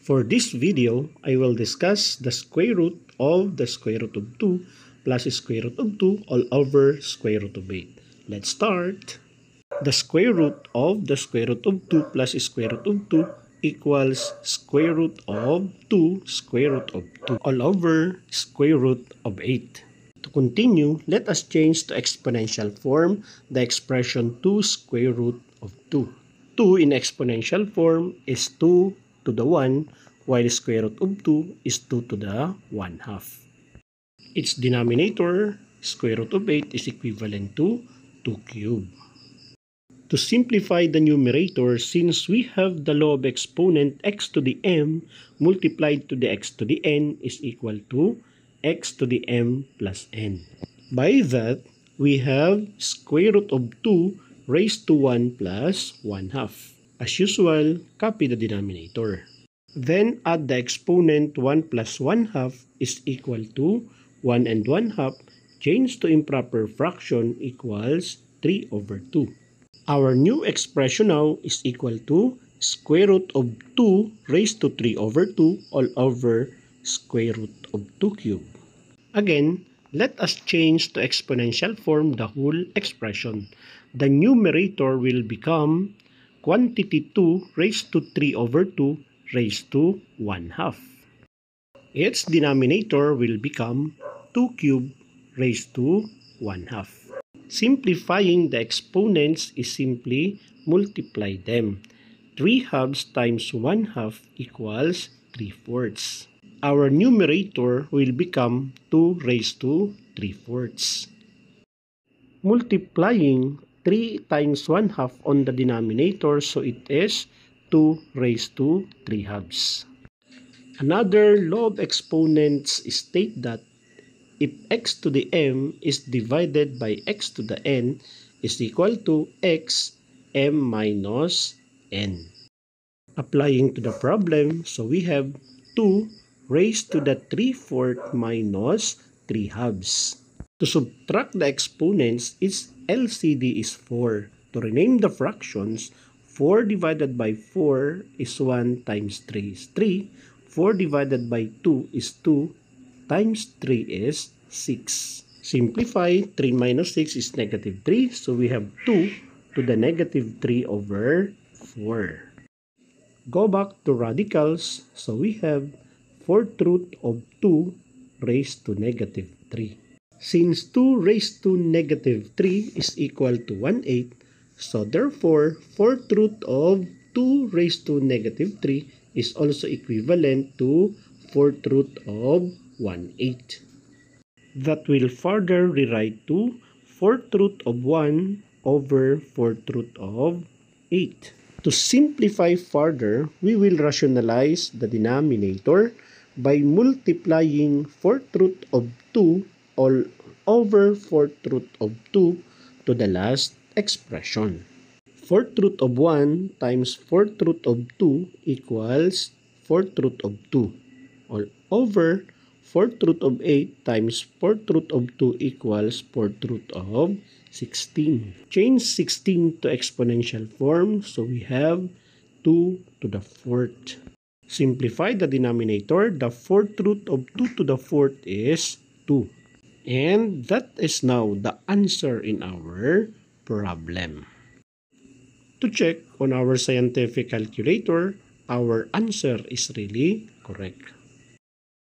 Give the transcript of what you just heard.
For this video, I will discuss the square root of the square root of 2 plus square root of 2 all over square root of 8. Let's start. The square root of the square root of 2 plus square root of 2 equals square root of 2 square root of 2 all over square root of 8. To continue, let us change to exponential form the expression 2 square root of 2. 2 in exponential form is 2 to the 1, while square root of 2 is 2 to the 1/2. Its denominator, square root of 8, is equivalent to 2 cubed. To simplify the numerator, since we have the law of exponent x to the m multiplied to the x to the n is equal to x to the m plus n. By that, we have square root of 2 raised to 1 plus 1/2. As usual, copy the denominator. Then add the exponent 1 plus 1/2 is equal to 1 and 1/2 changed to improper fraction equals 3 over 2. Our new expression now is equal to square root of 2 raised to 3 over 2 all over square root of 2 cubed. Again, let us change to exponential form the whole expression. The numerator will become quantity 2 raised to 3 over 2 raised to 1/2. Its denominator will become 2 cubed raised to 1/2. Simplifying the exponents is simply multiply them. 3/2 times 1/2 equals 3/4. Our numerator will become 2 raised to 3/4. Multiplying 3 times 1/2 on the denominator, so it is 2 raised to 3/2. Another law of exponents state that if x to the m is divided by x to the n is equal to x m minus n. Applying to the problem, so we have 2 raised to the 3/4 minus 3/2. To subtract the exponents, its LCD is 4. To rename the fractions, 4 divided by 4 is 1 times 3 is 3. 4 divided by 2 is 2 times 3 is 6. Simplify, 3 minus 6 is negative 3. So we have 2 to the negative 3 over 4. Go back to radicals. So we have 4th root of 2 raised to negative 3. Since 2 raised to negative 3 is equal to 1/8, so therefore 4th root of 2 raised to negative 3 is also equivalent to 4th root of 1/8. That will further rewrite to 4th root of 1 over 4th root of 8. To simplify further, we will rationalize the denominator by multiplying 4th root of 2 all over 4th root of 2 to the last expression. 4th root of 1 times 4th root of 2 equals 4th root of 2 all over 4th root of 8 times 4th root of 2 equals 4th root of 16. Change 16 to exponential form, so we have 2 to the 4th. Simplify the denominator. The 4th root of 2 to the 4th is 2. And that is now the answer in our problem. To check on our scientific calculator, our answer is really correct.